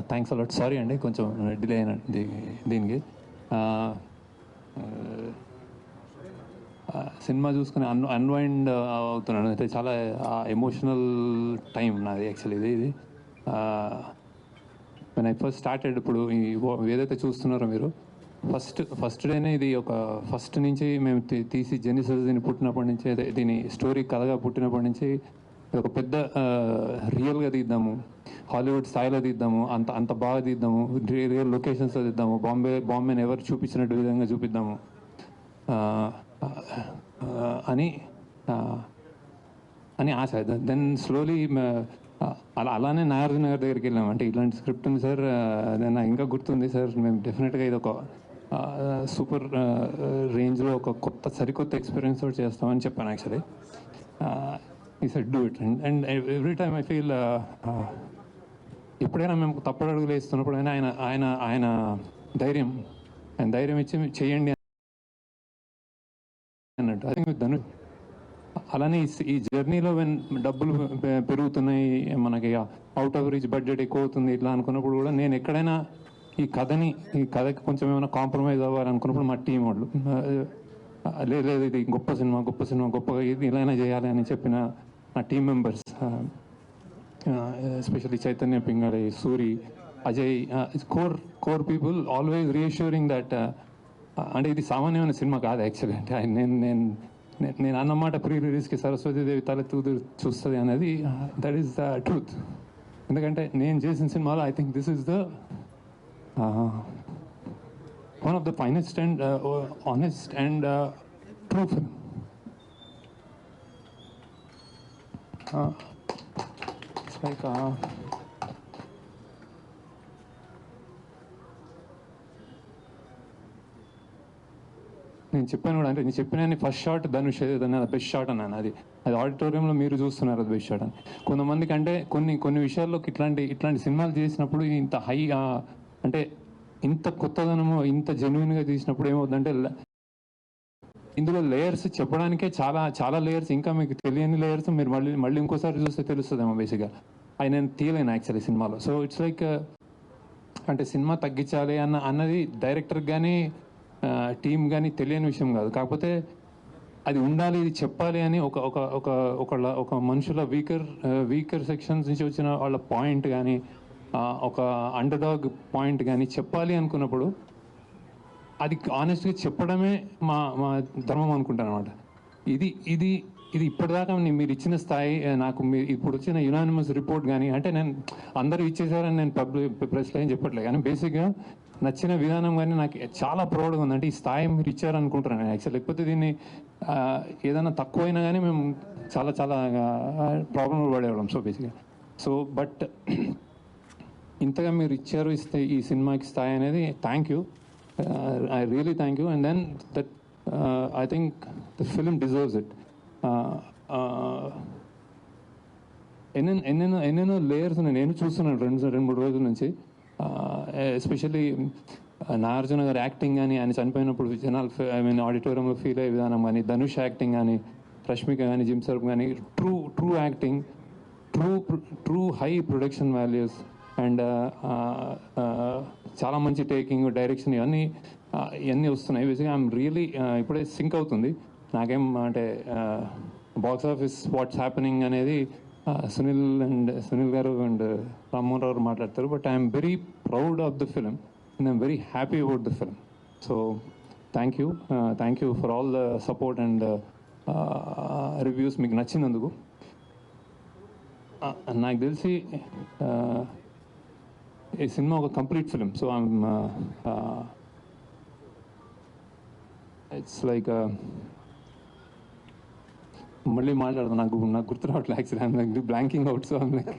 Thanks a lot. Sorry అండి, కొంచెం delay అయిన దీనికి. సినిమా చూసుకుని అన్వైండ్ అవుతున్నాను. అయితే చాలా ఎమోషనల్ టైం నాది యాక్చువల్లీ. ఇది వెన్ ఐ ఫస్ట్ స్టార్టెడ్, ఇప్పుడు ఏదైతే చూస్తున్నారో మీరు, ఫస్ట్ డేనే ఇది ఒక ఫస్ట్ నుంచి మేము తీసి జెనిసస్ దీన్ని పుట్టినప్పటి నుంచి, అదే దీని స్టోరీ కథగా పుట్టినప్పటి నుంచి ఒక పెద్ద రియల్గా తీద్దాము, హాలీవుడ్ స్థాయిలో తీద్దాము, అంత బాగా తీద్దాము, రియల్ లొకేషన్స్లో తీద్దాము, బాంబేని ఎవరు చూపించినట్టు విధంగా చూపిద్దాము అని అని ఆశ. దెన్ స్లోలీ అలానే నాగార్జున గారి దగ్గరికి వెళ్ళాము. అంటే ఇలాంటి స్క్రిప్ట్ ఉంది సార్, నాకు ఇంకా గుర్తుంది సార్, మేము డెఫినెట్గా ఇది ఒక సూపర్ రేంజ్లో ఒక సరికొత్త ఎక్స్పీరియన్స్ తోటి చేస్తామని చెప్పాను యాక్చువల్లీ. ఈ said do it. And every time I feel, ఎప్పుడైనా మేము తప్పుడు అడుగులు వేస్తున్నప్పుడైనా ఆయన ఆయన ఆయన ధైర్యం ఇచ్చి చేయండి అన్నట్టు. ఐ థింక్ ధను అలానే ఈ జర్నీలో డబ్బులు పెరుగుతున్నాయి, మనకి అవుట్ ఆఫ్ రీచ్ బడ్జెట్ ఎక్కువ అవుతుంది ఇట్లా అనుకున్నప్పుడు కూడా, నేను ఎక్కడైనా ఈ కథకి కొంచెం ఏమైనా కాంప్రమైజ్ అవ్వాలనుకున్నప్పుడు మా టీం వాళ్ళు, లేదు ఇది గొప్ప సినిమా గొప్పగా ఇది ఇలానే చేయాలి అని చెప్పిన నా team members, especially Chaitanya Pingali, Suri, Ajay, core people always reassuring that, అంటే ఇది సామాన్యమైన సినిమా కాదు యాక్చువల్లీ. అంటే నేను అన్నమాట ప్రీ రిలీజ్కి సరస్వతీదేవి తలెత్తు చూస్తుంది అనేది, దట్ ఈస్ ద ట్రూత్. ఎందుకంటే నేను చేసిన సినిమాలో I think this is the one of the finest and honest and true film. It's like నేను చెప్పాను కూడా, అంటే నేను చెప్పిన ఫస్ట్ షాట్ ధనుష్ ఏదైనా బెస్ట్ షాట్ అన్నాను. అది ఆడిటోరియంలో మీరు చూస్తున్నారు, అది బెస్ట్ షాట్ అని. కొంతమందికి అంటే కొన్ని విషయాల్లో ఇట్లాంటి సినిమాలు చేసినప్పుడు ఇంత హై, అంటే ఇంత కొత్తదనము, ఇంత జెన్యున్గా తీసినప్పుడు ఏమవుతుందంటే, ఇందులో లేయర్స్ చెప్పడానికే చాలా లేయర్స్, ఇంకా మీకు తెలియని లేయర్స్ మీరు మళ్ళీ ఇంకోసారి చూస్తే తెలుస్తుందేమో బేసిక్గా. అవి నేను తీయలేను యాక్చువల్లీ సినిమాలో. సో ఇట్స్ లైక్, అంటే సినిమా తగ్గించాలి అన్నది డైరెక్టర్ కానీ టీం కానీ తెలియని విషయం కాదు. కాకపోతే అది ఉండాలి, ఇది చెప్పాలి అని ఒక మనుషుల వీకర్ సెక్షన్స్ నుంచి వచ్చిన వాళ్ళ పాయింట్ కానీ, ఒక అండర్ డాగ్ పాయింట్ కానీ చెప్పాలి అనుకున్నప్పుడు, అది ఆనెస్ట్గా చెప్పడమే మా ధర్మం అనుకుంటాను అనమాట. ఇది ఇప్పటిదాకా మీరు ఇచ్చిన స్థాయి, నాకు ఇప్పుడు వచ్చిన యునానిమస్ రిపోర్ట్ కానీ, అంటే నేను అందరూ ఇచ్చేసారని నేను ప్రెస్లో ఏం చెప్పట్లేదు, కానీ బేసిక్గా నచ్చిన విధానం కానీ నాకు చాలా ప్రౌడ్గా ఉంది. అంటే ఈ స్థాయి మీరు ఇచ్చారనుకుంటున్నాను నేను యాక్చువల్. లేకపోతే దీన్ని ఏదైనా తక్కువైనా కానీ మేము చాలా ప్రాబ్లంలు పడేవాళ్ళం. సో బేసిక్గా బట్ ఇంతగా మీరు ఇస్తే ఈ సినిమాకి స్థాయి అనేది, thank you, I really thank you. And then that I think the film deserves it. ఎన్నెన్నో లేయర్స్ ఉన్నాయి, నేను చూస్తున్నాను రెండు మూడు రోజుల నుంచి. ఎస్పెషల్లీ నాగార్జున గారు యాక్టింగ్ కానీ, ఆయన చనిపోయినప్పుడు జనాలు ఆడిటోరియంలో ఫీల్ అయ్యే విధానం కానీ, ధనుష్ యాక్టింగ్ కానీ, రష్మిక కానీ, జిమ్ సర్ప్ కానీ, true acting, true high production values, and చాలా మంచి టేకింగ్, డైరెక్షన్, ఇవన్నీ వస్తున్నాయి. బేసిక్గా ఐఎమ్ రియలీ ఇప్పుడే సింక్ అవుతుంది నాకేం, అంటే బాక్స్ ఆఫీస్ వాట్స్ హ్యాపెనింగ్ అనేది సునీల్ గారు అండ్ రామ్మోహన్ రావు మాట్లాడతారు. But I'm very proud of the film and I'm very happy about the film. So thank you for all the support and reviews మీకు నచ్చినందుకు. నాకు తెలిసి ఈ సినిమా ఒక complete film. So it's like, మళ్ళీ మాట్లాడదాం, నాకు గుర్తు రావట్లేదు actually. I'm like blanking out. So I'm like